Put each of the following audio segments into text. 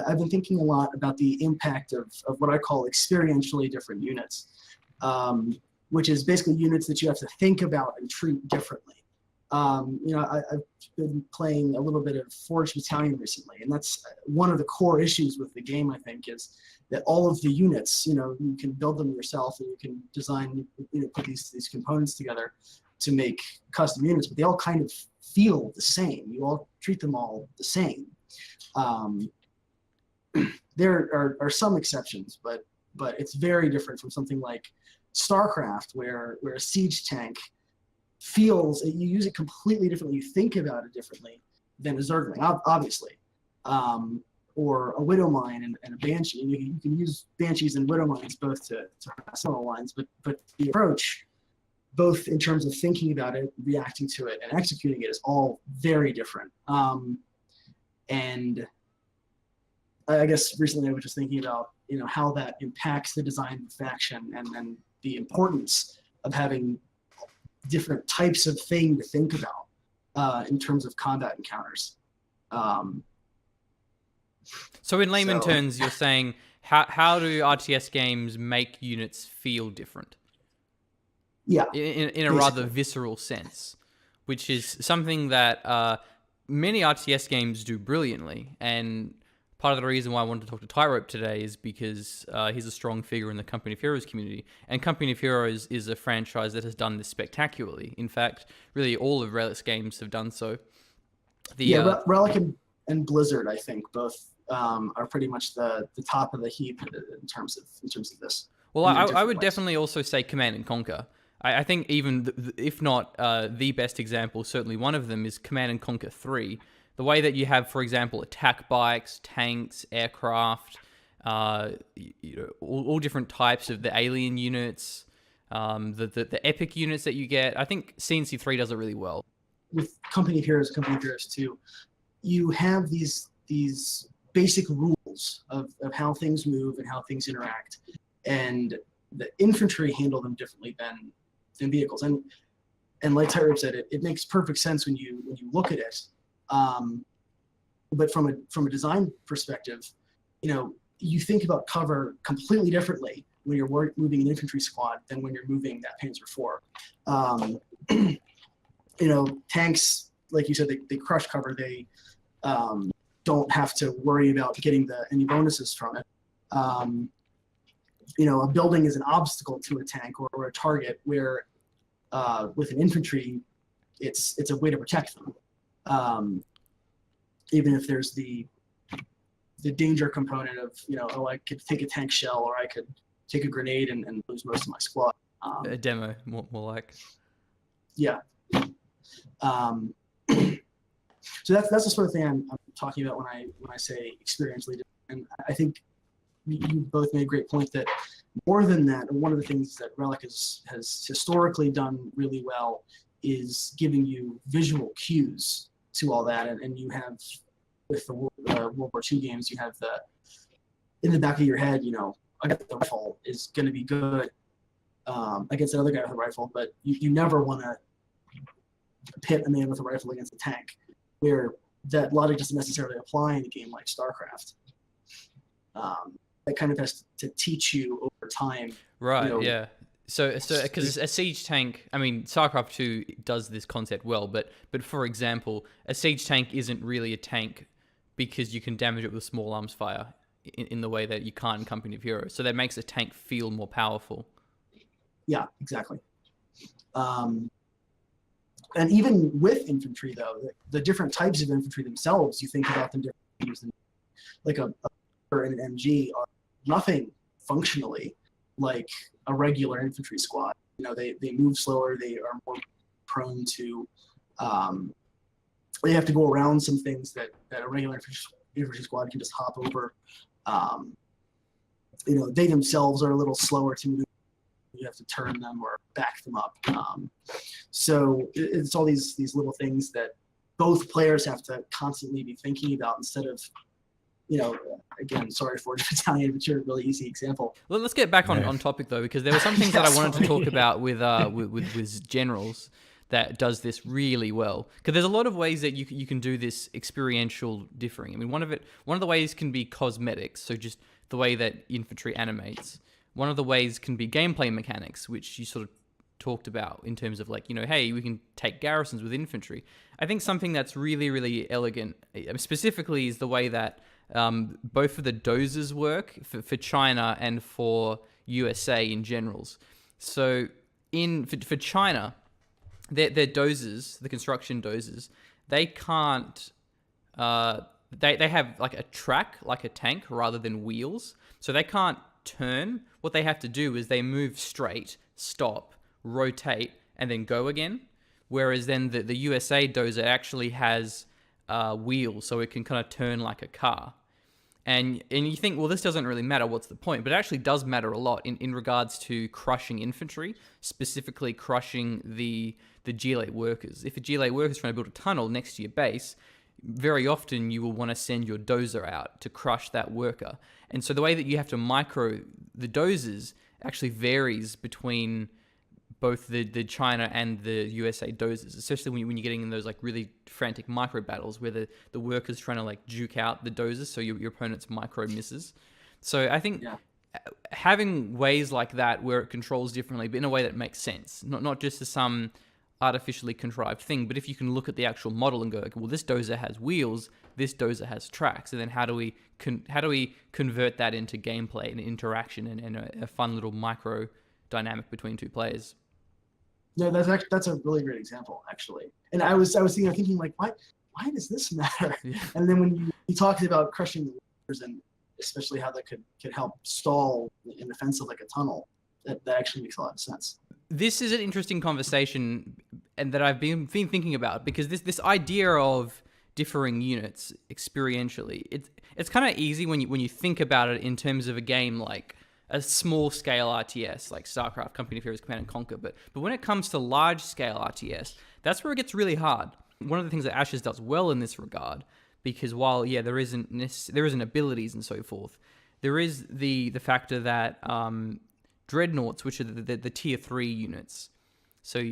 I've been thinking a lot about the impact of what I call experientially different units, which is basically units that you have to think about and treat differently. I've been playing a little bit of Forged Battalion recently, and that's one of the core issues with the game, I think, is that all of the units, you can build them yourself and you can design, put these components together to make custom units, but they all kind of feel the same. You all treat them all the same. There are some exceptions, but it's very different from something like StarCraft, where a siege tank feels, you use it completely differently, you think about it differently than a Zergling, obviously. Or a Widow Mine and a Banshee. You can use Banshees and Widow Mines both to similar lines, but the approach, both in terms of thinking about it, reacting to it, and executing it, is all very different. And I guess recently I was just thinking about how that impacts the design of the faction, and then the importance of having different types of thing to think about in terms of combat encounters. So in layman terms, you're saying how do RTS games make units feel different? Yeah. In a rather visceral sense, which is something that many RTS games do brilliantly. And part of the reason why I wanted to talk to Tyrope today is because he's a strong figure in the Company of Heroes community. And Company of Heroes is a franchise that has done this spectacularly. In fact, really all of Relic's games have done so. Relic and Blizzard, I think, both are pretty much the top of the heap in terms of this. Well, I would definitely also say Command and Conquer. I think even if not the best example, certainly one of them is Command and Conquer 3. The way that you have, for example, attack bikes, tanks, aircraft, all different types of the alien units, the epic units that you get. I think CNC 3 does it really well. With Company of Heroes 2, you have these basic rules of how things move and how things interact, and the infantry handle them differently than vehicles. And like Tyrope said, it makes perfect sense when you look at it. But from a design perspective, you think about cover completely differently when you're moving an infantry squad than when you're moving that Panzer IV. Tanks, like you said, they crush cover. They don't have to worry about getting any bonuses from it. A building is an obstacle to a tank or a target, where with an infantry, it's a way to protect them. Even if there's the danger component of, I could take a tank shell, or I could take a grenade and lose most of my squad. A demo, more like. Yeah. So that's the sort of thing I'm talking about when I say experientially. And I think you both made a great point that more than that, one of the things that Relic has historically done really well is giving you visual cues to all that. And you have, with the World War II games, you have in the back of your head, I got the rifle is going to be good against another guy with a rifle, but you never want to pit a man with a rifle against a tank, where that logic doesn't necessarily apply in a game like StarCraft. That kind of has to teach you over time. Right, yeah. So because a siege tank, I mean, StarCraft 2 does this concept well, but for example, a siege tank isn't really a tank because you can damage it with small arms fire in the way that you can't in Company of Heroes. So that makes a tank feel more powerful. Yeah, exactly. And even with infantry, though, the different types of infantry themselves, you think about them differently. Like an MG are nothing functionally like a regular infantry squad. They move slower. They are more prone to. They have to go around some things that a regular infantry squad can just hop over. They themselves are a little slower to move. You have to turn them or back them up. So it's all these little things that both players have to constantly be thinking about instead of, again, sorry for Battalion, but you're a really easy example. Well, let's get back on topic though, because there were some things that I wanted to talk about with generals. that does this really well. Because there's a lot of ways that you can do this experiential differing. I mean, one of the ways can be cosmetics, so just the way that infantry animates. One of the ways can be gameplay mechanics, which you sort of talked about in terms of like, hey, we can take garrisons with infantry. I think something that's really, really elegant, specifically, is the way that both of the dozers work for China and for USA in generals. So for China, their dozers, the construction dozers, they can't. They have like a track, like a tank, rather than wheels. So they can't turn. What they have to do is they move straight, stop, rotate, and then go again. Whereas then the USA dozer actually has wheels, so it can kind of turn like a car. And you think, well, this doesn't really matter, what's the point? But it actually does matter a lot in regards to crushing infantry, specifically crushing the GLA workers. If a GLA worker is trying to build a tunnel next to your base, very often you will want to send your dozer out to crush that worker. And so the way that you have to micro the dozers actually varies between both the China and the USA dozers, especially when you're getting in those like really frantic micro battles where the worker's trying to like juke out the dozers so your opponent's micro misses. So I think having ways like that where it controls differently, but in a way that makes sense, not just as some artificially contrived thing, but if you can look at the actual model and go, like, well, this dozer has wheels, this dozer has tracks, and then how do we convert that into gameplay and interaction and a fun little micro dynamic between two players? No, that's a really great example, actually. And I was thinking like, why does this matter? Yeah. And then when you talked about crushing the workers and especially how that could help stall in defense of like a tunnel, that actually makes a lot of sense. This is an interesting conversation, and that I've been thinking about, because this idea of differing units experientially, it's kind of easy when you think about it in terms of a game like a small scale RTS like StarCraft, Company of Heroes, Command and Conquer. But when it comes to large scale RTS, that's where it gets really hard. One of the things that Ashes does well in this regard, because while there isn't abilities and so forth, there is the factor that dreadnoughts, which are the tier 3 units, so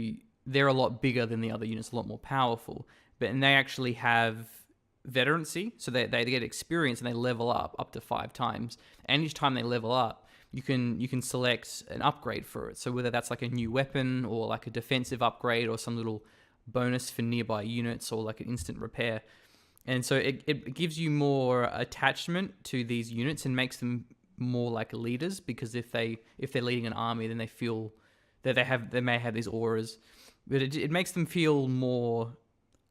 they're a lot bigger than the other units, a lot more powerful, and they actually have veterancy, so they get experience and they level up to 5 times. And each time they level up, you can select an upgrade for it. So whether that's like a new weapon or like a defensive upgrade or some little bonus for nearby units or like an instant repair. And so it gives you more attachment to these units and makes them more like leaders, because if they're leading an army, then they feel that they may have these auras, but it makes them feel more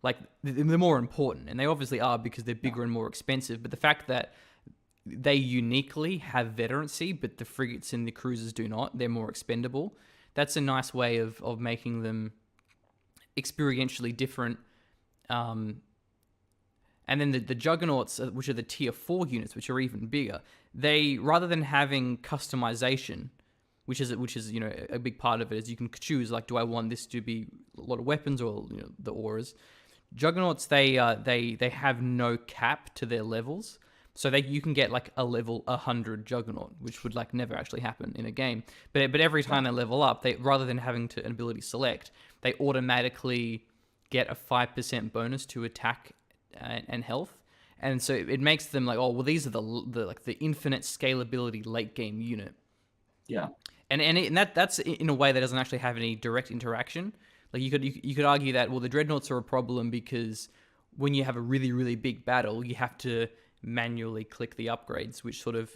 like they're more important, and they obviously are because they're bigger and more expensive. But the fact that they uniquely have veterancy, but the frigates and the cruisers do not, they're more expendable. That's a nice way of making them experientially different. And then the juggernauts, which are the tier 4 units, which are even bigger, they, rather than having customization, which is a big part of it, is you can choose, like, do I want this to be a lot of weapons or the auras? Juggernauts, they have no cap to their levels. So you can get like a level 100 Juggernaut, which would like never actually happen in a game. But every time they level up, they, rather than having to an ability select, they automatically get a 5% bonus to attack and health. And so it makes them like, oh, well, these are the infinite scalability late game unit. Yeah. And that's in a way that doesn't actually have any direct interaction. Like you could argue that, well, the dreadnoughts are a problem because when you have a really, really big battle, you have to manually click the upgrades, which sort of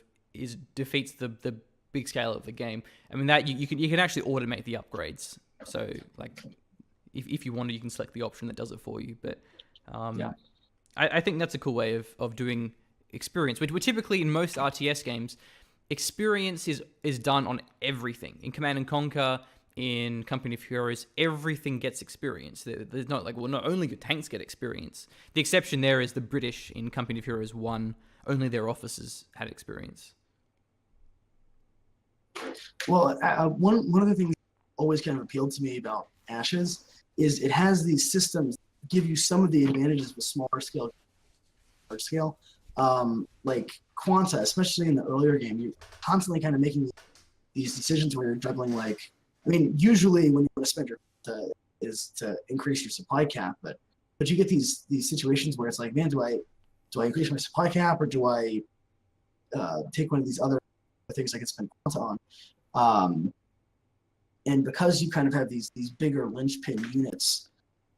defeats the big scale of the game. I mean, that you can actually automate the upgrades. So like if you want to, you can select the option that does it for you. But I think that's a cool way of doing experience, which typically in most RTS games, experience is done on everything. In Command and Conquer, in Company of Heroes, everything gets experience. There's not like, well, not only do tanks get experience. The exception there is the British in Company of Heroes 1, only their officers had experience. Well, one of the things that always kind of appealed to me about Ashes is it has these systems that give you some of the advantages with smaller scale, large scale. Like Quanta, especially in the earlier game, you're constantly kind of making these decisions where you're juggling like, I mean, usually when you want to spend your is to increase your supply cap, but you get these situations where it's like, man, do I increase my supply cap, or do I take one of these other things I can spend quanta on? And because you kind of have these bigger linchpin units,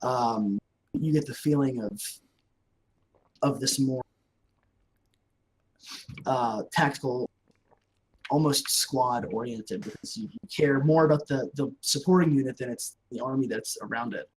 you get the feeling of this more tactical, almost squad oriented, because you care more about the supporting unit than it's the army that's around it.